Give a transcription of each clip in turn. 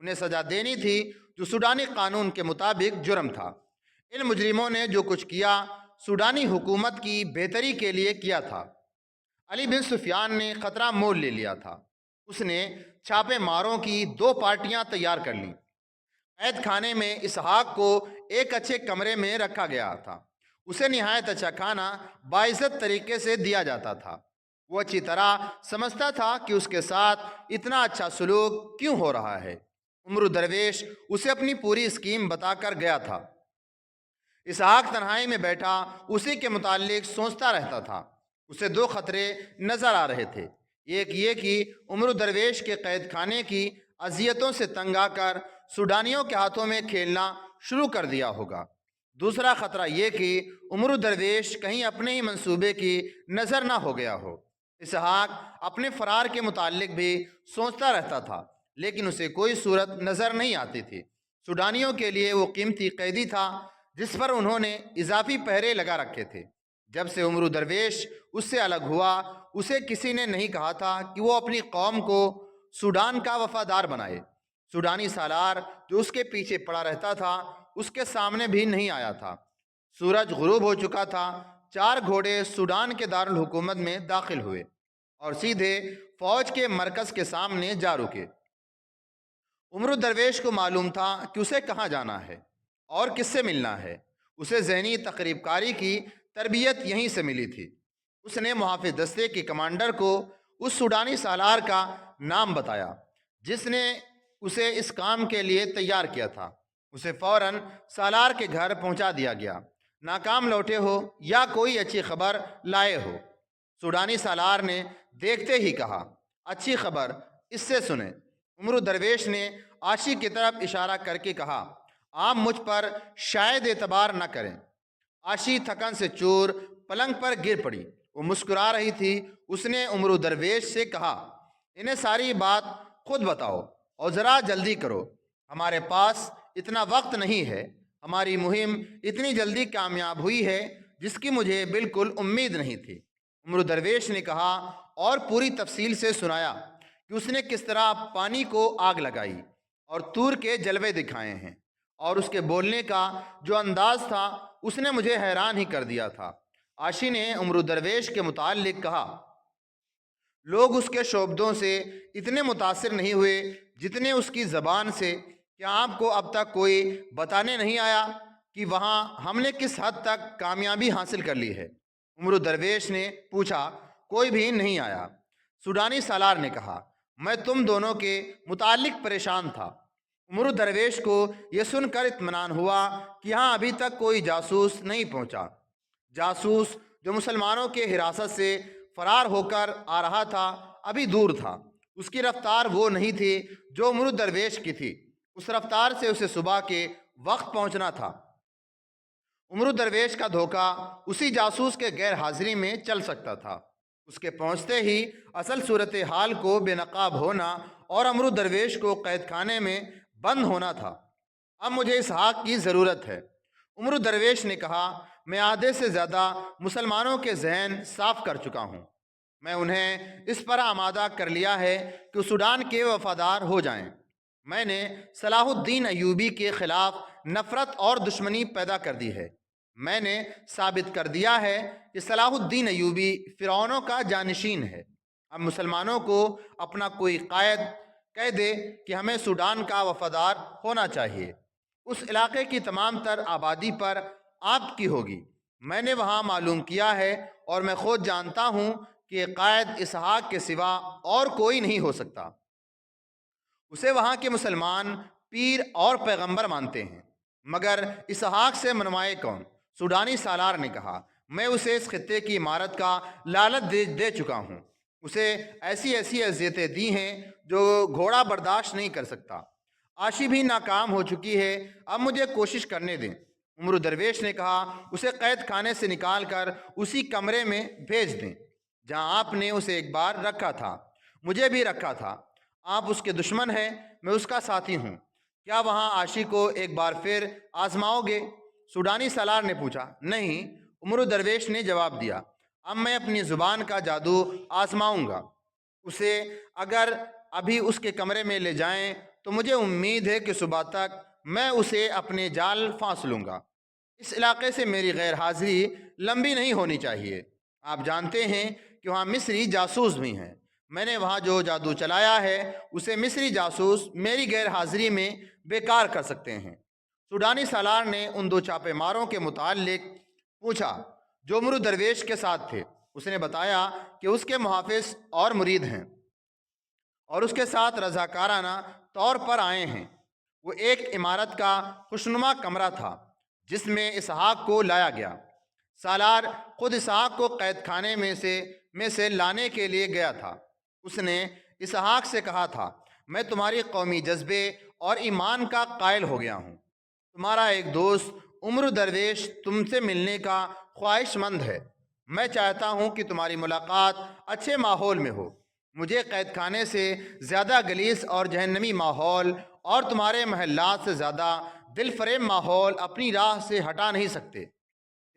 انہیں سزا دینی تھی جو سوڈانی قانون کے مطابق جرم تھا۔ ان مجرموں نے جو کچھ کیا سوڈانی حکومت کی بہتری کے لیے کیا تھا۔ علی بن سفیان نے خطرہ مول لے لیا تھا۔ اس نے چھاپے ماروں کی 2 پارٹیاں تیار کر لیں۔ قید خانے میں اسحاق کو ایک اچھے کمرے میں رکھا گیا تھا۔ اسے نہایت اچھا کھانا باعزت طریقے سے دیا جاتا تھا۔ وہ اچھی طرح سمجھتا تھا کہ اس کے ساتھ اتنا اچھا سلوک کیوں ہو رہا ہے۔ عمرو درویش اسے اپنی پوری اسکیم بتا کر گیا تھا۔ اسحاق تنہائی میں بیٹھا اسی کے متعلق سوچتا رہتا تھا۔ اسے 2 خطرے نظر آ رہے تھے۔ ایک یہ کہ عمرو درویش کے قید خانے کی اذیتوں سے تنگ آ کر سوڈانیوں کے ہاتھوں میں کھیلنا شروع کر دیا ہوگا۔ دوسرا خطرہ یہ کہ عمرو درویش کہیں اپنے ہی منصوبے کی نظر نہ ہو گیا ہو۔ اسحاق اپنے فرار کے متعلق بھی سوچتا رہتا تھا، لیکن اسے کوئی صورت نظر نہیں آتی تھی۔ سوڈانیوں کے لیے وہ قیمتی قیدی تھا جس پر انہوں نے اضافی پہرے لگا رکھے تھے۔ جب سے عمرو درویش اس سے الگ ہوا، اسے کسی نے نہیں کہا تھا کہ وہ اپنی قوم کو سوڈان کا وفادار بنائے۔ سوڈانی سالار جو اس کے پیچھے پڑا رہتا تھا اس کے سامنے بھی نہیں آیا تھا۔ سورج غروب ہو چکا تھا۔ 4 گھوڑے سوڈان کے دارالحکومت میں داخل ہوئے اور سیدھے فوج کے مرکز کے سامنے جا رکے۔ عمرو درویش کو معلوم تھا کہ اسے کہاں جانا ہے اور کس سے ملنا ہے۔ اسے ذہنی تقریب کاری کی تربیت یہیں سے ملی تھی۔ اس نے محافظ دستے کے کمانڈر کو اس سوڈانی سالار کا نام بتایا جس نے اسے اس کام کے لیے تیار کیا تھا۔ اسے فوراً سالار کے گھر پہنچا دیا گیا۔ ناکام لوٹے ہو یا کوئی اچھی خبر لائے ہو؟ سوڈانی سالار نے دیکھتے ہی کہا۔ اچھی خبر، اس سے سنیں۔ عمرو درویش نے عاشی کی طرف اشارہ کر کے کہا، آپ مجھ پر شاید اعتبار نہ کریں۔ عاشی تھکن سے چور پلنگ پر گر پڑی۔ وہ مسکرا رہی تھی۔ اس نے عمرو درویش سے کہا، انہیں ساری بات خود بتاؤ اور ذرا جلدی کرو، ہمارے پاس اتنا وقت نہیں ہے۔ ہماری مہم اتنی جلدی کامیاب ہوئی ہے جس کی مجھے بالکل امید نہیں تھی۔ عمرو درویش نے کہا اور پوری تفصیل سے سنایا کہ اس نے کس طرح پانی کو آگ لگائی اور طور کے جلوے دکھائے ہیں، اور اس کے بولنے کا جو انداز تھا اس نے مجھے حیران ہی کر دیا تھا۔ عاشی نے عمرو درویش کے متعلق کہا، لوگ اس کے شعبدوں سے اتنے متاثر نہیں ہوئے جتنے اس کی زبان سے۔ کیا آپ کو اب تک کوئی بتانے نہیں آیا کہ وہاں ہم نے کس حد تک کامیابی حاصل کر لی ہے؟ عمرو درویش نے پوچھا۔ کوئی بھی نہیں آیا، سوڈانی سالار نے کہا۔ میں تم دونوں کے متعلق پریشان تھا۔ عمرو درویش کو یہ سن کر اطمینان ہوا کہ یہاں ابھی تک کوئی جاسوس نہیں پہنچا۔ جاسوس جو مسلمانوں کے حراست سے فرار ہو کر آ رہا تھا ابھی دور تھا۔ اس کی رفتار وہ نہیں تھی جو عمرو درویش کی تھی۔ اس رفتار سے اسے صبح کے وقت پہنچنا تھا۔ عمرو درویش کا دھوکہ اسی جاسوس کے غیر حاضری میں چل سکتا تھا۔ اس کے پہنچتے ہی اصل صورتحال کو بے نقاب ہونا اور عمرو درویش کو قید خانے میں بند ہونا تھا۔ اب مجھے اسحاق کی ضرورت ہے، عمرو درویش نے کہا۔ میں آدھے سے زیادہ مسلمانوں کے ذہن صاف کر چکا ہوں۔ میں انہیں اس پر آمادہ کر لیا ہے کہ سوڈان کے وفادار ہو جائیں۔ میں نے صلاح الدین ایوبی کے خلاف نفرت اور دشمنی پیدا کر دی ہے۔ میں نے ثابت کر دیا ہے کہ صلاح الدین ایوبی فرعونوں کا جانشین ہے۔ اب مسلمانوں کو اپنا کوئی قائد کہہ دے کہ ہمیں سوڈان کا وفادار ہونا چاہیے، اس علاقے کی تمام تر آبادی پر آپ کی ہوگی۔ میں نے وہاں معلوم کیا ہے اور میں خود جانتا ہوں کہ قائد اسحاق کے سوا اور کوئی نہیں ہو سکتا۔ اسے وہاں کے مسلمان پیر اور پیغمبر مانتے ہیں، مگر اسحاق سے منوائے کون؟ سوڈانی سالار نے کہا۔ میں اسے اس خطے کی عمارت کا لالچ دے چکا ہوں۔ اسے ایسی اذیتیں دی ہیں جو گھوڑا برداشت نہیں کر سکتا۔ عاشی بھی ناکام ہو چکی ہے، اب مجھے کوشش کرنے دیں۔ عمرو درویش نے کہا، اسے قید خانے سے نکال کر اسی کمرے میں بھیج دیں جہاں آپ نے اسے ایک بار رکھا تھا، مجھے بھی رکھا تھا۔ آپ اس کے دشمن ہیں، میں اس کا ساتھی ہوں۔ کیا وہاں عاشی کو ایک بار پھر آزماؤ گے؟ سوڈانی سالار نے پوچھا۔ نہیں، عمرو درویش نے جواب دیا، اب میں اپنی زبان کا جادو آزماؤں گا۔ اسے اگر ابھی اس کے کمرے میں لے جائیں تو مجھے امید ہے کہ صبح تک میں اسے اپنے جال پھانس لوں گا۔ اس علاقے سے میری غیر حاضری لمبی نہیں ہونی چاہیے۔ آپ جانتے ہیں کہ وہاں مصری جاسوس بھی ہیں۔ میں نے وہاں جو جادو چلایا ہے اسے مصری جاسوس میری غیر حاضری میں بیکار کر سکتے ہیں۔ سوڈانی سالار نے ان 2 چھاپے ماروں کے متعلق پوچھا جو عمرو درویش کے ساتھ تھے۔ اس نے بتایا کہ اس کے محافظ اور مرید ہیں اور اس کے ساتھ رضاکارانہ طور پر آئے ہیں۔ وہ ایک عمارت کا خوشنما کمرہ تھا جس میں اسحاق کو لایا گیا۔ سالار خود اسحاق کو قید خانے میں سے لانے کے لیے گیا تھا۔ اس نے اسحاق سے کہا تھا، میں تمہاری قومی جذبے اور ایمان کا قائل ہو گیا ہوں۔ تمہارا ایک دوست عمرو درویش تم سے ملنے کا خواہش مند ہے۔ میں چاہتا ہوں کہ تمہاری ملاقات اچھے ماحول میں ہو۔ مجھے قید خانے سے زیادہ غلیظ اور جہنمی ماحول اور تمہارے محلات سے زیادہ دل فریب ماحول اپنی راہ سے ہٹا نہیں سکتے۔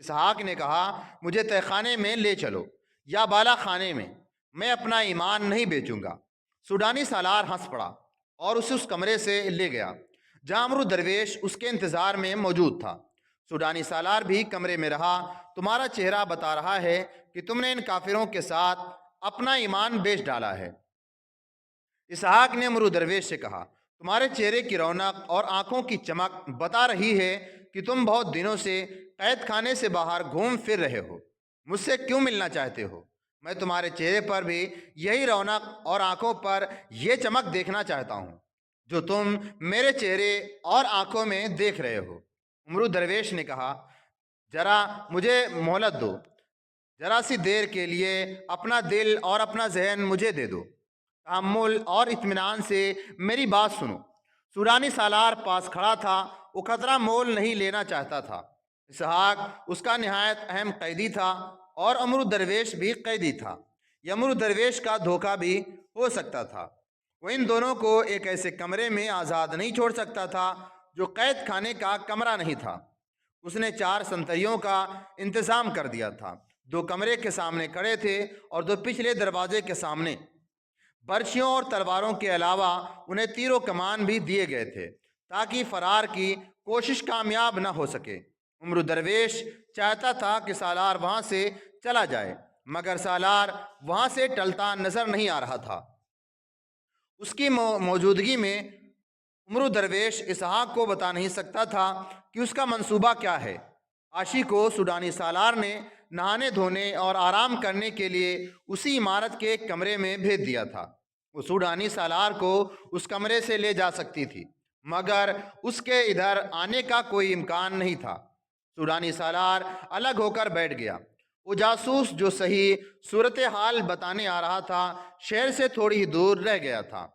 اسحاق نے کہا، مجھے تہ خانے میں لے چلو یا بالا خانے میں اپنا ایمان نہیں بیچوں گا۔ سوڈانی سالار ہنس پڑا اور اسے اس کمرے سے لے گیا جہاں عمرو درویش اس کے انتظار میں موجود تھا۔ سوڈانی سالار بھی کمرے میں رہا۔ تمہارا چہرہ بتا رہا ہے کہ تم نے ان کافروں کے ساتھ اپنا ایمان بیچ ڈالا ہے۔ اسحاق نے عمرو درویش سے کہا، تمہارے چہرے کی رونق اور آنکھوں کی چمک بتا رہی ہے کہ تم بہت دنوں سے قید خانے سے باہر گھوم پھر رہے ہو۔ مجھ سے کیوں ملنا چاہتے ہو؟ میں تمہارے چہرے پر بھی یہی رونق اور آنکھوں پر یہ چمک دیکھنا چاہتا ہوں جو تم میرے چہرے اور آنکھوں میں دیکھ رہے ہو۔ عمرو درویش نے کہا، ذرا مجھے مہلت دو، ذرا سی دیر کے لیے اپنا دل اور اپنا ذہن مجھے دے دو۔ تحمل اور اطمینان سے میری بات سنو۔ سوڈانی سالار پاس کھڑا تھا، وہ خطرہ مول نہیں لینا چاہتا تھا۔ اسحاق اس کا نہایت اہم قیدی تھا اور عمرو درویش بھی قیدی تھا۔ یہ عمرو درویش کا دھوکہ بھی ہو سکتا تھا۔ وہ ان دونوں کو ایک ایسے کمرے میں آزاد نہیں چھوڑ سکتا تھا جو قید خانے کا کمرہ نہیں تھا۔ اس نے 4 سنتریوں کا انتظام کر دیا تھا۔ 2 کمرے کے سامنے کھڑے تھے اور 2 پچھلے دروازے کے سامنے۔ برچھیوں اور تلواروں کے علاوہ انہیں تیر و کمان بھی دیے گئے تھے تاکہ فرار کی کوشش کامیاب نہ ہو سکے۔ عمرو درویش چاہتا تھا کہ سالار وہاں سے چلا جائے، مگر سالار وہاں سے ٹلتا نظر نہیں آ رہا تھا۔ اس کی موجودگی میں عمرو درویش اسحاق کو بتا نہیں سکتا تھا کہ اس کا منصوبہ کیا ہے۔ عاشی کو سوڈانی سالار نے نہانے دھونے اور آرام کرنے کے لیے اسی عمارت کے ایک کمرے میں بھیج دیا تھا۔ وہ سوڈانی سالار کو اس کمرے سے لے جا سکتی تھی، مگر اس کے ادھر آنے کا کوئی امکان نہیں تھا۔ سوڈانی سالار الگ ہو کر بیٹھ گیا۔ وہ جاسوس جو صحیح صورتحال بتانے آ رہا تھا شہر سے تھوڑی ہی دور رہ گیا تھا۔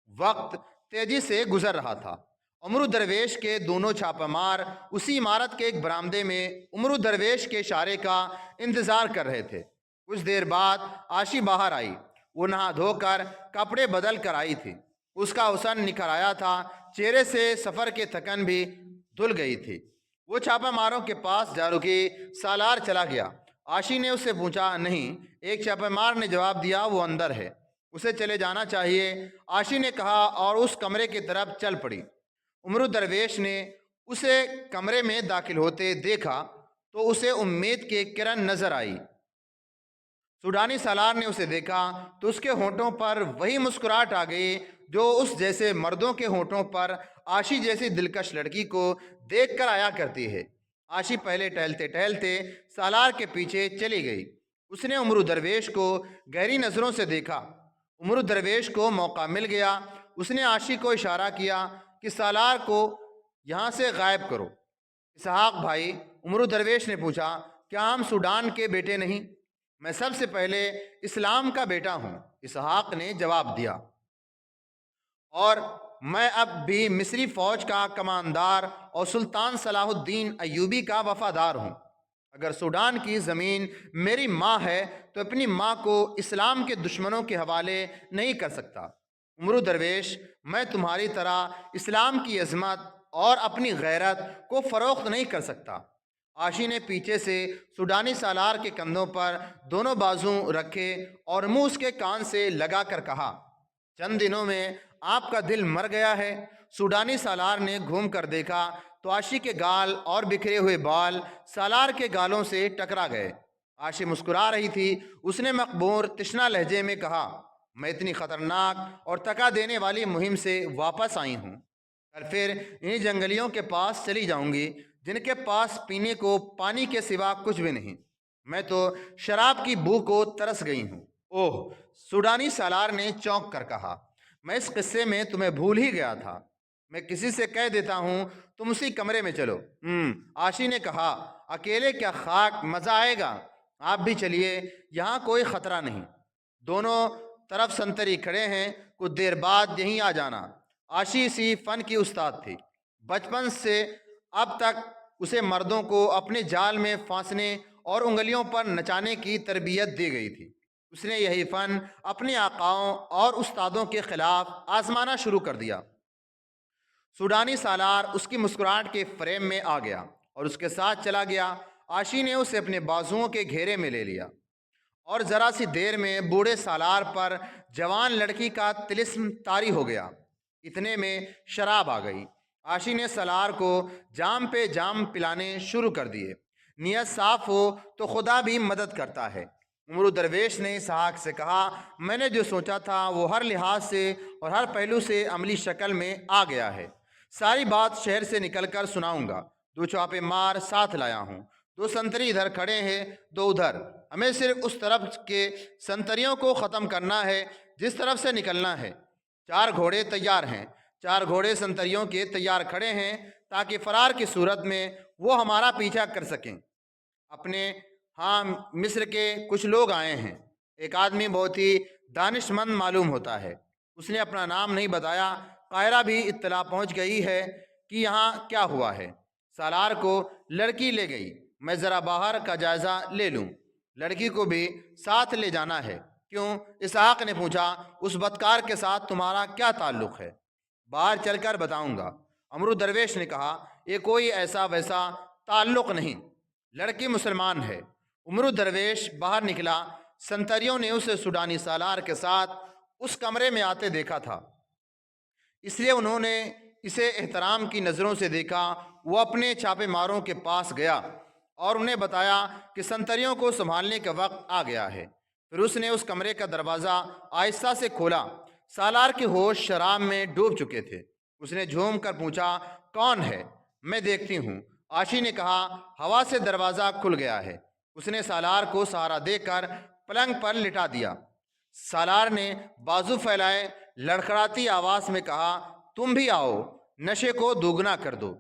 وقت تیزی سے گزر رہا تھا۔ عمرو درویش کے دونوں چھاپہ مار اسی عمارت کے ایک برآمدے میں عمرو درویش کے اشارے کا انتظار کر رہے تھے۔ کچھ دیر بعد عاشی باہر آئی۔ وہ نہا دھو کر کپڑے بدل کر آئی تھی۔ اس کا حسن نکھر آیا تھا، چہرے سے سفر کے تھکن بھی دھل گئی تھی۔ وہ چھاپہ ماروں کے پاس جا رکی۔ سالار چلا گیا۔ عاشی نے اس سے پوچھا، نہیں۔ ایک چھاپہ مار نے جواب دیا، وہ اندر ہے، اسے چلے جانا چاہیے۔ عاشی نے کہا اور اس کمرے کی طرف چل پڑی۔ عمرو درویش نے اسے کمرے میں داخل ہوتے دیکھا تو اسے امید کی ایک کرن نظر آئی۔ سوڈانی سالار نے اسے دیکھا تو اس کے ہونٹوں پر وہی مسکراہٹ آ گئی جو اس جیسے مردوں کے ہونٹوں پر عاشی جیسی دلکش لڑکی کو دیکھ کر آیا کرتی ہے۔ عاشی پہلے ٹہلتے ٹہلتے سالار کے پیچھے چلی گئی۔ اس نے عمرو درویش کو گہری نظروں سے دیکھا۔ عمرو درویش کو موقع مل گیا۔ اس نے عاشی کو اشارہ کیا کہ سالار کو یہاں سے غائب کرو۔ اسحاق بھائی، عمرو درویش نے پوچھا، کیا ہم سوڈان کے بیٹے نہیں؟ میں سب سے پہلے اسلام کا بیٹا ہوں، اسحاق نے جواب دیا، اور میں اب بھی مصری فوج کا کماندار اور سلطان صلاح الدین ایوبی کا وفادار ہوں۔ اگر سوڈان کی زمین میری ماں ہے تو اپنی ماں کو اسلام کے دشمنوں کے حوالے نہیں کر سکتا۔ عمرو درویش، میں تمہاری طرح اسلام کی عظمت اور اپنی غیرت کو فروخت نہیں کر سکتا۔ عاشی نے پیچھے سے سوڈانی سالار کے کندھوں پر دونوں بازو رکھے اور منہ اس کے کان سے لگا کر کہا، چند دنوں میں آپ کا دل مر گیا ہے؟ سوڈانی سالار نے گھوم کر دیکھا تو عاشی کے گال اور بکھرے ہوئے بال سالار کے گالوں سے ٹکرا گئے۔ عاشی مسکرا رہی تھی۔ اس نے مقبور تشنا لہجے میں کہا، میں اتنی خطرناک اور تکا دینے والی مہم سے واپس آئی ہوں، کل پھر انہی جنگلیوں کے پاس چلی جاؤں گی جن کے پاس پینے کو پانی کے سوا کچھ بھی نہیں۔ میں تو شراب کی بو کو ترس گئی ہوں۔ اوہ! سوڈانی سالار نے چونک کر کہا، میں اس قصے میں تمہیں بھول ہی گیا تھا۔ میں کسی سے کہہ دیتا ہوں تم اسی کمرے میں چلو۔ عاشی نے کہا، اکیلے کیا خاک مزہ آئے گا، آپ بھی چلیے، یہاں کوئی خطرہ نہیں۔ دونوں طرف سنتری کھڑے ہیں، کچھ دیر بعد یہیں آ جانا۔ عاشی اسی فن کی استاد تھی۔ بچپن سے اب تک اسے مردوں کو اپنے جال میں پھانسنے اور انگلیوں پر نچانے کی تربیت دی گئی تھی۔ اس نے یہی فن اپنے آقاؤں اور استادوں کے خلاف آزمانا شروع کر دیا۔ سوڈانی سالار اس کی مسکراہٹ کے فریم میں آ گیا اور اس کے ساتھ چلا گیا۔ عاشی نے اسے اپنے بازوؤں کے گھیرے میں لے لیا اور ذرا سی دیر میں بوڑھے سالار پر جوان لڑکی کا طلسم طاری ہو گیا۔ اتنے میں شراب آ گئی۔ عاشی نے سالار کو جام پہ جام پلانے شروع کر دیے۔ نیت صاف ہو تو خدا بھی مدد کرتا ہے۔ عمرو درویش نے اسحاق سے کہا، میں نے جو سوچا تھا وہ ہر لحاظ سے اور ہر پہلو سے عملی شکل میں آ گیا ہے۔ ساری بات شہر سے نکل کر سناؤں گا۔ 2 چھاپے مار ساتھ لایا ہوں، 2 سنتری ادھر کھڑے ہیں، 2 ادھر۔ ہمیں صرف اس طرف کے سنتریوں کو ختم کرنا ہے جس طرف سے نکلنا ہے۔ 4 گھوڑے تیار ہیں، 4 گھوڑے سنتریوں کے تیار کھڑے ہیں تاکہ فرار کی صورت میں وہ ہمارا پیچھا کر سکیں۔ اپنے ہاں مصر کے کچھ لوگ آئے ہیں۔ ایک آدمی بہت ہی دانش مند معلوم ہوتا ہے۔ اس نے اپنا نام نہیں بتایا۔ قاہرہ بھی اطلاع پہنچ گئی ہے کہ یہاں کیا ہوا ہے۔ سالار کو لڑکی لے گئی، میں ذرا باہر کا جائزہ لے لوں۔ لڑکی کو بھی ساتھ لے جانا ہے؟ کیوں؟ اسحاق نے پوچھا، اس بدکار کے ساتھ تمہارا کیا تعلق ہے؟ باہر چل کر بتاؤں گا۔ عمرو درویش نے کہا، یہ کوئی ایسا ویسا تعلق نہیں، لڑکی مسلمان ہے۔ عمرو درویش باہر نکلا۔ سنتریوں نے اسے سوڈانی سالار کے ساتھ اس کمرے میں آتے دیکھا تھا، اس لیے انہوں نے اسے احترام کی نظروں سے دیکھا۔ وہ اپنے چھاپے ماروں کے پاس گیا اور انہیں بتایا کہ سنتریوں کو سنبھالنے کا وقت آ گیا ہے۔ پھر اس نے اس کمرے کا دروازہ آہستہ سے کھولا۔ سالار کے ہوش شراب میں ڈوب چکے تھے۔ اس نے جھوم کر پوچھا، کون ہے؟ میں دیکھتی ہوں۔ عاشی نے کہا، ہوا سے دروازہ کھل گیا ہے۔ اس نے سالار کو سہارا دے کر پلنگ پر لٹا دیا۔ سالار نے بازو پھیلائے، لڑکھڑاتی آواز میں کہا، تم بھی آؤ، نشے کو دوگنا کر دو۔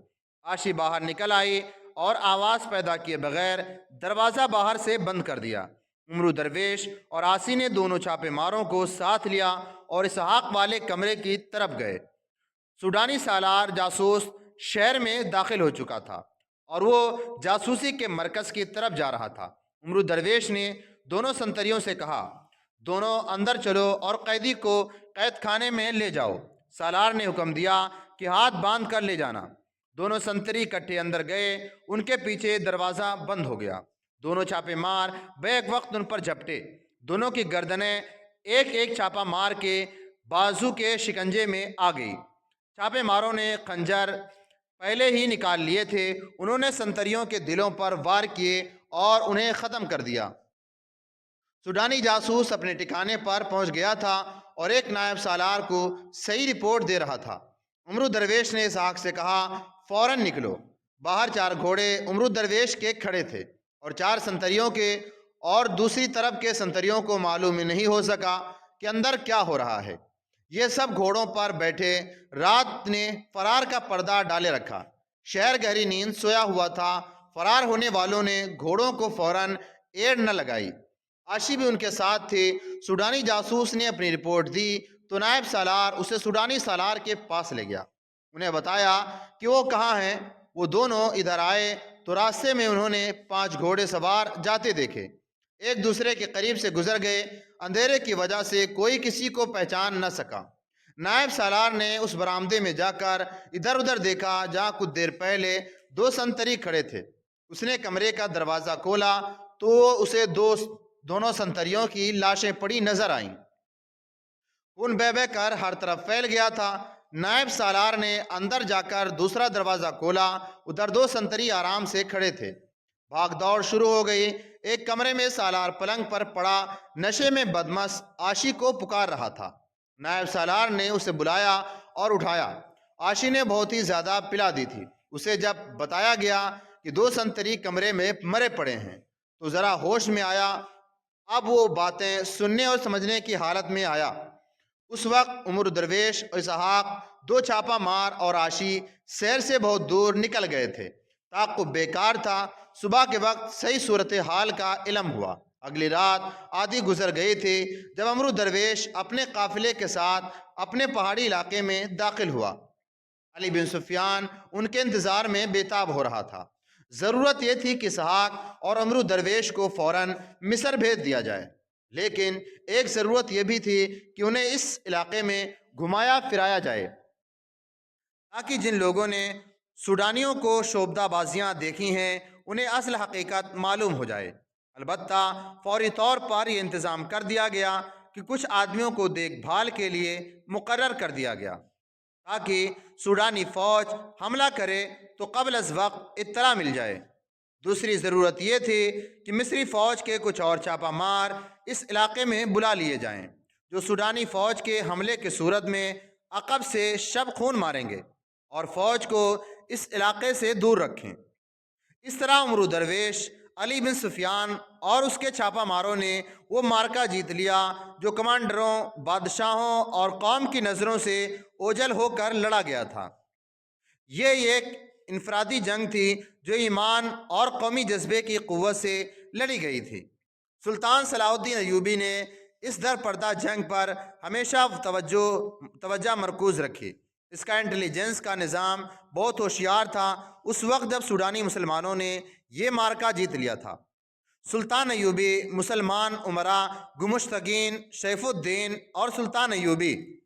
عاشی باہر نکل آئی اور آواز پیدا کیے بغیر دروازہ باہر سے بند کر دیا۔ عمرو درویش اور عاشی نے دونوں چھاپے ماروں کو ساتھ لیا اور اسحاق والے کمرے کی طرف گئے۔ سوڈانی سالار جاسوس شہر میں داخل ہو چکا تھا اور وہ جاسوسی کے مرکز کی طرف جا رہا تھا۔ عمرو درویش نے دونوں سنتریوں سے کہا، دونوں اندر چلو اور قیدی کو قید خانے میں لے جاؤ۔ سالار نے حکم دیا کہ ہاتھ باندھ کر لے جانا۔ دونوں سنتری اکٹھے اندر گئے۔ ان کے پیچھے دروازہ بند ہو گیا۔ دونوں چھاپے مار بیک وقت ان پر جھپٹے۔ دونوں کی گردنیں ایک ایک چھاپا مار کے بازو کے شکنجے میں آ گئی۔ چھاپے ماروں نے خنجر پہلے ہی نکال لیے تھے۔ انہوں نے سنتریوں کے دلوں پر وار کیے اور انہیں ختم کر دیا۔ سوڈانی جاسوس اپنے ٹھکانے پر پہنچ گیا تھا اور ایک نائب سالار کو صحیح رپورٹ دے رہا تھا۔ عمرو درویش نے اسحاق سے کہا، فوراً نکلو۔ باہر 4 گھوڑے عمرو درویش کے کھڑے تھے اور 4 سنتریوں کے، اور دوسری طرف کے سنتریوں کو معلوم ہی نہیں ہو سکا کہ اندر کیا ہو رہا ہے۔ یہ سب گھوڑوں پر بیٹھے۔ رات نے فرار کا پردہ ڈالے رکھا۔ شہر گہری نیند سویا ہوا تھا۔ فرار ہونے والوں نے گھوڑوں کو فوراً ایڑ نہ لگائی۔ عاشی بھی ان کے ساتھ تھے۔ سوڈانی جاسوس نے اپنی رپورٹ دی تو نائب سالار اسے سوڈانی سالار کے پاس لے گیا۔ انہیں بتایا کہ وہ کہاں ہیں۔ وہ دونوں ادھر آئے تو راستے میں انہوں نے 5 گھوڑے سوار جاتے دیکھے۔ ایک دوسرے کے قریب سے گزر گئے۔ اندھیرے کی وجہ سے کوئی کسی کو پہچان نہ سکا۔ نائب سالار نے اس برآمدے میں جا کر ادھر ادھر دیکھا جہاں کچھ دیر پہلے 2 سنتری کھڑے تھے۔ اس نے کمرے کا دروازہ کھولا تو اسے دونوں سنتریوں کی لاشیں پڑی نظر آئیں۔ خون بہ بہ کر ہر طرف پھیل گیا تھا۔ نائب سالار نے اندر جا کر دوسرا دروازہ کھولا۔ ادھر دو سنتری آرام سے کھڑے تھے۔ بھاگ دوڑ شروع ہو گئی۔ ایک کمرے میں سالار پلنگ پر پڑا نشے میں بدمست عاشی کو پکار رہا تھا۔ نائب سالار نے اسے بلایا اور اٹھایا۔ عاشی نے بہت ہی زیادہ پلا دی تھی۔ اسے جب بتایا گیا کہ دو سنتری کمرے میں مرے پڑے ہیں تو ذرا ہوش میں آیا۔ اب وہ باتیں سننے اور سمجھنے کی حالت میں آیا۔ اس وقت عمر درویش اور اسحاق دو چھاپا مار اور عاشی سیر سے بہت دور نکل گئے تھے۔ تعاقب بیکار تھا۔ صبح کے وقت صحیح صورتحال کا علم ہوا۔ اگلی رات آدھی گزر گئی تھی جب عمر درویش اپنے قافلے کے ساتھ اپنے پہاڑی علاقے میں داخل ہوا۔ علی بن سفیان ان کے انتظار میں بے تاب ہو رہا تھا۔ ضرورت یہ تھی کہ اسحاق اور عمر درویش کو فوراً مصر بھیج دیا جائے، لیکن ایک ضرورت یہ بھی تھی کہ انہیں اس علاقے میں گھمایا پھرایا جائے تاکہ جن لوگوں نے سوڈانیوں کو شعبدہ بازیاں دیکھی ہیں انہیں اصل حقیقت معلوم ہو جائے۔ البتہ فوری طور پر یہ انتظام کر دیا گیا کہ کچھ آدمیوں کو دیکھ بھال کے لیے مقرر کر دیا گیا تاکہ سوڈانی فوج حملہ کرے تو قبل از وقت اطلاع مل جائے۔ دوسری ضرورت یہ تھی کہ مصری فوج کے کچھ اور چھاپا مار اس علاقے میں بلا لیے جائیں جو سوڈانی فوج کے حملے کی صورت میں عقب سے شب خون ماریں گے اور فوج کو اس علاقے سے دور رکھیں۔ اس طرح عمر درویش، علی بن سفیان اور اس کے چھاپا ماروں نے وہ مارکا جیت لیا جو کمانڈروں، بادشاہوں اور قوم کی نظروں سے اوجھل ہو کر لڑا گیا تھا۔ یہ ایک انفرادی جنگ تھی جو ایمان اور قومی جذبے کی قوت سے لڑی گئی تھی۔ سلطان صلاح الدین ایوبی نے اس در پردہ جنگ پر ہمیشہ توجہ مرکوز رکھی۔ اس کا انٹیلیجنس کا نظام بہت ہوشیار تھا۔ اس وقت جب سوڈانی مسلمانوں نے یہ مارکا جیت لیا تھا، سلطان ایوبی مسلمان امراء گمشتگین شیف الدین اور سلطان ایوبی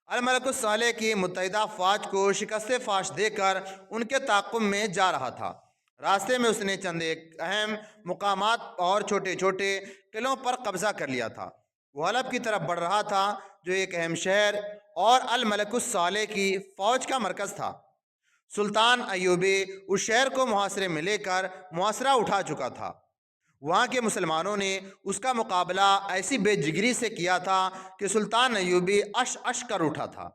الملک الصالح کی متحدہ افواج کو شکست فاش دے کر ان کے تعاقب میں جا رہا تھا۔ راستے میں اس نے چند ایک اہم مقامات اور چھوٹے چھوٹے قلعوں پر قبضہ کر لیا تھا۔ وہ حلب کی طرف بڑھ رہا تھا جو ایک اہم شہر اور الملک الصالح کی فوج کا مرکز تھا۔ سلطان ایوبی اس شہر کو محاصرے میں لے کر محاصرہ اٹھا چکا تھا۔ وہاں کے مسلمانوں نے اس کا مقابلہ ایسی بے جگری سے کیا تھا کہ سلطان ایوبی اش کر اٹھا تھا۔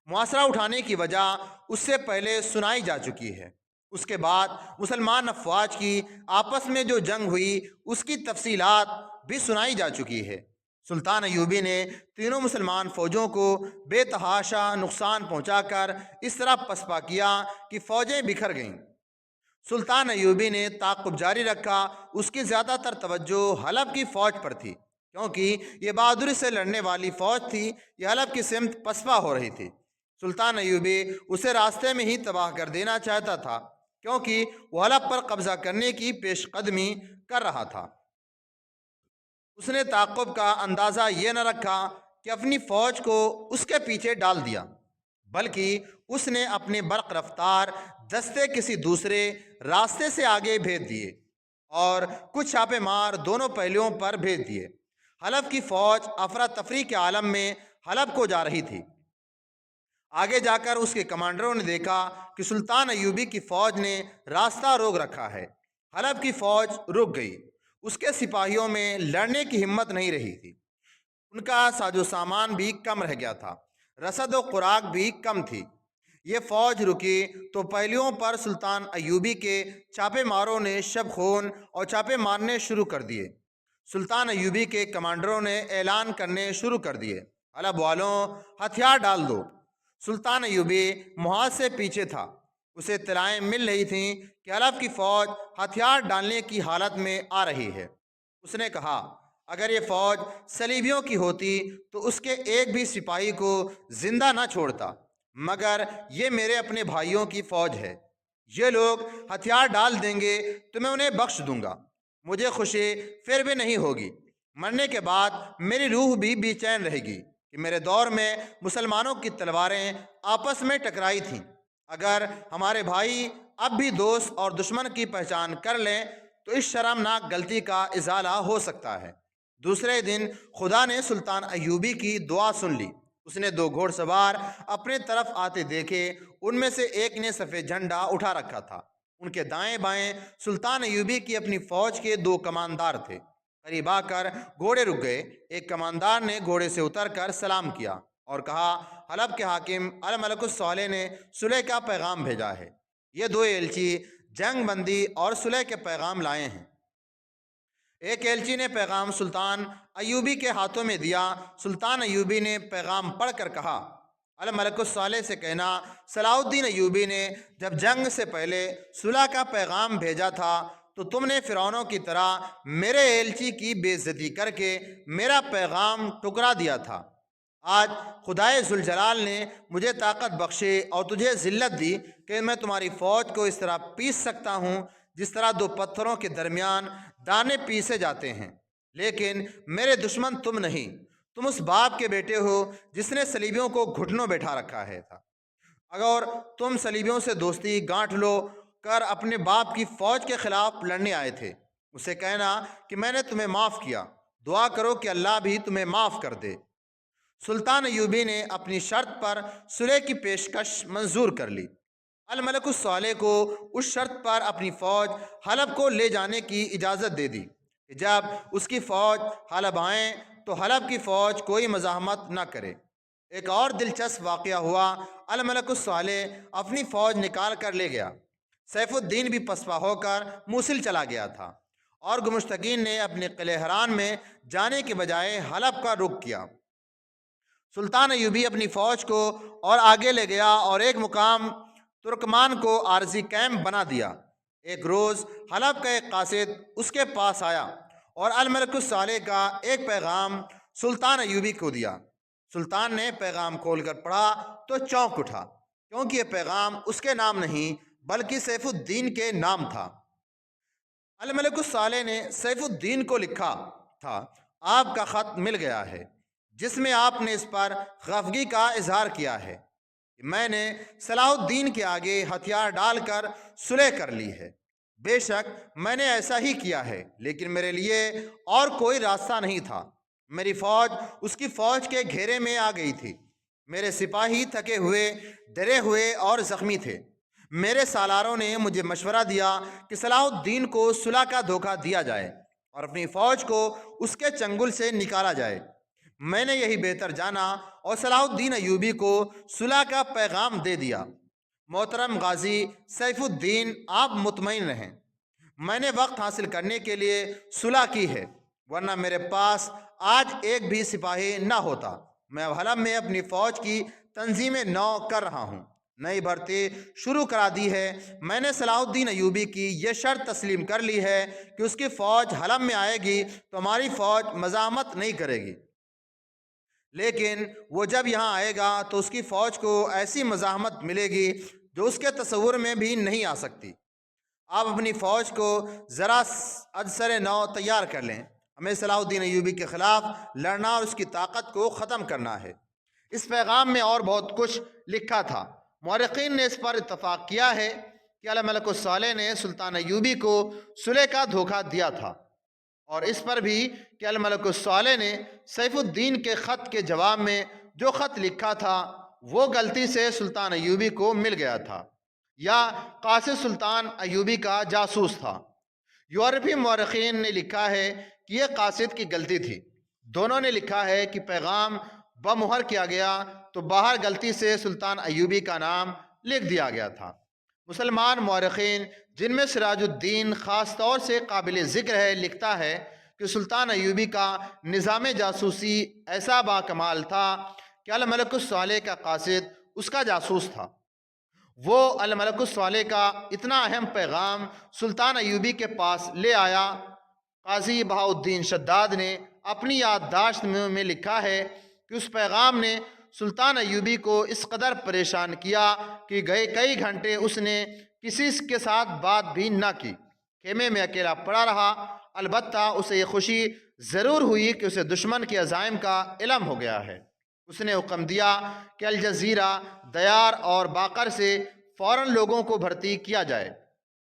محاصرہ اٹھانے کی وجہ اس سے پہلے سنائی جا چکی ہے۔ اس کے بعد مسلمان افواج کی آپس میں جو جنگ ہوئی اس کی تفصیلات بھی سنائی جا چکی ہے۔ سلطان ایوبی نے تینوں مسلمان فوجوں کو بے تحاشا نقصان پہنچا کر اس طرح پسپا کیا کہ فوجیں بکھر گئیں۔ سلطان ایوبی نے تعاقب جاری رکھا۔ اس کی زیادہ تر توجہ حلب کی فوج پر تھی کیونکہ یہ بہادری سے لڑنے والی فوج تھی۔ یہ حلب کی سمت پسپا ہو رہی تھی۔ سلطان ایوبی اسے راستے میں ہی تباہ کر دینا چاہتا تھا کیونکہ وہ حلب پر قبضہ کرنے کی پیش قدمی کر رہا تھا۔ اس نے تعاقب کا اندازہ یہ نہ رکھا کہ اپنی فوج کو اس کے پیچھے ڈال دیا، بلکہ اس نے اپنے برق رفتار دستے کسی دوسرے راستے سے آگے بھیج دیے اور کچھ چھاپے مار دونوں پہلوؤں پر بھیج دیے۔ حلب کی فوج افراتفری کے عالم میں حلب کو جا رہی تھی۔ آگے جا کر اس کے کمانڈروں نے دیکھا کہ سلطان ایوبی کی فوج نے راستہ روک رکھا ہے۔ حلب کی فوج رک گئی۔ اس کے سپاہیوں میں لڑنے کی ہمت نہیں رہی تھی۔ ان کا ساز و سامان بھی کم رہ گیا تھا، رسد و خوراک بھی کم تھی۔ یہ فوج رکی تو پہلیوں پر سلطان ایوبی کے چھاپے ماروں نے شب خون اور چھاپے مارنے شروع کر دیے۔ سلطان ایوبی کے کمانڈروں نے اعلان کرنے شروع کر دیے، حلب والوں ہتھیار ڈال دو۔ سلطان ایوبی محاذ سے پیچھے تھا۔ اسے اطلاعیں مل رہی تھیں کہ حلب کی فوج ہتھیار ڈالنے کی حالت میں آ رہی ہے۔ اس نے کہا اگر یہ فوج صلیبیوں کی ہوتی تو اس کے ایک بھی سپاہی کو زندہ نہ چھوڑتا، مگر یہ میرے اپنے بھائیوں کی فوج ہے۔ یہ لوگ ہتھیار ڈال دیں گے تو میں انہیں بخش دوں گا۔ مجھے خوشی پھر بھی نہیں ہوگی، مرنے کے بعد میری روح بھی بے چین رہے گی کہ میرے دور میں مسلمانوں کی تلواریں آپس میں ٹکرائی تھیں۔ اگر ہمارے بھائی اب بھی دوست اور دشمن کی پہچان کر لیں تو اس شرمناک غلطی کا ازالہ ہو سکتا ہے۔ دوسرے دن خدا نے سلطان ایوبی کی دعا سن لی۔ اس نے 2 گھوڑ سوار اپنے طرف آتے دیکھے۔ ان میں سے ایک نے سفید جھنڈا اٹھا رکھا تھا۔ ان کے دائیں بائیں سلطان ایوبی کی اپنی فوج کے 2 کماندار تھے۔ قریب آ کر گھوڑے رک گئے۔ ایک کماندار نے گھوڑے سے اتر کر سلام کیا اور کہا، حلب کے حاکم الملک الصالح نے صلح کا پیغام بھیجا ہے۔ یہ 2 ایلچی جنگ بندی اور صلح کے پیغام لائے ہیں۔ ایک ایلچی نے پیغام سلطان ایوبی کے ہاتھوں میں دیا۔ سلطان ایوبی نے پیغام پڑھ کر کہا، الملک الصالح سے کہنا، صلاح الدین ایوبی نے جب جنگ سے پہلے صلح کا پیغام بھیجا تھا تو تم نے فرعونوں کی طرح میرے ایلچی کی بے عزتی کر کے میرا پیغام ٹکرا دیا تھا۔ آج خدائے ذوالجلال نے مجھے طاقت بخشی اور تجھے ذلت دی کہ میں تمہاری فوج کو اس طرح پیس سکتا ہوں جس طرح 2 پتھروں کے درمیان دانے پیسے جاتے ہیں۔ لیکن میرے دشمن تم نہیں، تم اس باپ کے بیٹے ہو جس نے صلیبیوں کو گھٹنوں بیٹھا رکھا ہے تھا۔ اگر تم صلیبیوں سے دوستی گانٹھ لو کر اپنے باپ کی فوج کے خلاف لڑنے آئے تھے، اسے کہنا کہ میں نے تمہیں معاف کیا، دعا کرو کہ اللہ بھی تمہیں معاف کر دے۔ سلطان ایوبی نے اپنی شرط پر صلح کی پیشکش منظور کر لی۔ الملک الصالح کو اس شرط پر اپنی فوج حلب کو لے جانے کی اجازت دے دی کہ جب اس کی فوج حلب آئیں تو حلب کی فوج کوئی مزاحمت نہ کرے۔ ایک اور دلچسپ واقعہ ہوا۔ الملک الصالح اپنی فوج نکال کر لے گیا۔ سیف الدین بھی پسپا ہو کر موصل چلا گیا تھا اور گمشتگین نے اپنے قلعہ حران میں جانے کے بجائے حلب کا رخ کیا۔ سلطان ایوبی اپنی فوج کو اور آگے لے گیا اور ایک مقام ترکمان کو عارضی کیمپ بنا دیا۔ ایک روز حلب کا ایک قاصد اس کے پاس آیا اور الملک الصالح کا ایک پیغام سلطان ایوبی کو دیا۔ سلطان نے پیغام کھول کر پڑھا تو چونک اٹھا، کیونکہ یہ پیغام اس کے نام نہیں بلکہ سیف الدین کے نام تھا۔ الملک الصالح نے سیف الدین کو لکھا تھا، آپ کا خط مل گیا ہے جس میں آپ نے اس پر خفگی کا اظہار کیا ہے کہ میں نے صلاح الدین کے آگے ہتھیار ڈال کر صلح کر لی ہے۔ بے شک میں نے ایسا ہی کیا ہے، لیکن میرے لیے اور کوئی راستہ نہیں تھا۔ میری فوج اس کی فوج کے گھیرے میں آ گئی تھی۔ میرے سپاہی تھکے ہوئے، ڈرے ہوئے اور زخمی تھے۔ میرے سالاروں نے مجھے مشورہ دیا کہ صلاح الدین کو صلح کا دھوکہ دیا جائے اور اپنی فوج کو اس کے چنگل سے نکالا جائے۔ میں نے یہی بہتر جانا اور صلاح الدین ایوبی کو صلح کا پیغام دے دیا۔ محترم غازی سیف الدین، آپ مطمئن رہیں، میں نے وقت حاصل کرنے کے لیے صلح کی ہے، ورنہ میرے پاس آج ایک بھی سپاہی نہ ہوتا۔ میں اب حلب میں اپنی فوج کی تنظیم نو کر رہا ہوں، نئی بھرتی شروع کرا دی ہے۔ میں نے صلاح الدین ایوبی کی یہ شرط تسلیم کر لی ہے کہ اس کی فوج حلب میں آئے گی تو ہماری فوج مزاحمت نہیں کرے گی، لیکن وہ جب یہاں آئے گا تو اس کی فوج کو ایسی مزاحمت ملے گی جو اس کے تصور میں بھی نہیں آ سکتی۔ آپ اپنی فوج کو ذرا ازسر نو تیار کر لیں، ہمیں صلاح الدین ایوبی کے خلاف لڑنا اور اس کی طاقت کو ختم کرنا ہے۔ اس پیغام میں اور بہت کچھ لکھا تھا۔ مورخین نے اس پر اتفاق کیا ہے کہ الملک الصالح نے سلطان ایوبی کو صلح کا دھوکہ دیا تھا، اور اس پر بھی کہ الملک الصالح نے سیف الدین کے خط کے جواب میں جو خط لکھا تھا وہ غلطی سے سلطان ایوبی کو مل گیا تھا یا قاصد سلطان ایوبی کا جاسوس تھا۔ یورپی مورخین نے لکھا ہے کہ یہ قاصد کی غلطی تھی۔ دونوں نے لکھا ہے کہ پیغام بمہر کیا گیا تو باہر غلطی سے سلطان ایوبی کا نام لکھ دیا گیا تھا۔ مسلمان مورخین جن میں سراج الدین خاص طور سے قابل ذکر ہے لکھتا ہے کہ سلطان ایوبی کا نظام جاسوسی ایسا باکمال تھا کہ الملک الصالح کا قاصد اس کا جاسوس تھا۔ وہ الملک الصالح کا اتنا اہم پیغام سلطان ایوبی کے پاس لے آیا۔ قاضی بہاء الدین شداد نے اپنی یادداشت میں لکھا ہے کہ اس پیغام نے سلطان ایوبی کو اس قدر پریشان کیا کہ گئے کئی گھنٹے اس نے کسی کے ساتھ بات بھی نہ کی، خیمے میں اکیلا پڑا رہا۔ البتہ اسے یہ خوشی ضرور ہوئی کہ اسے دشمن کے عزائم کا علم ہو گیا ہے۔ اس نے حکم دیا کہ الجزیرہ، دیار اور باقر سے فوراً لوگوں کو بھرتی کیا جائے۔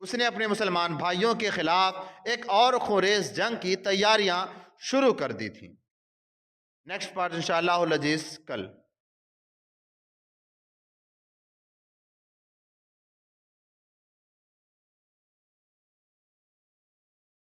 اس نے اپنے مسلمان بھائیوں کے خلاف ایک اور خونریز جنگ کی تیاریاں شروع کر دی تھیں۔ نیکسٹ پارٹ انشاءاللہ العزیز کل۔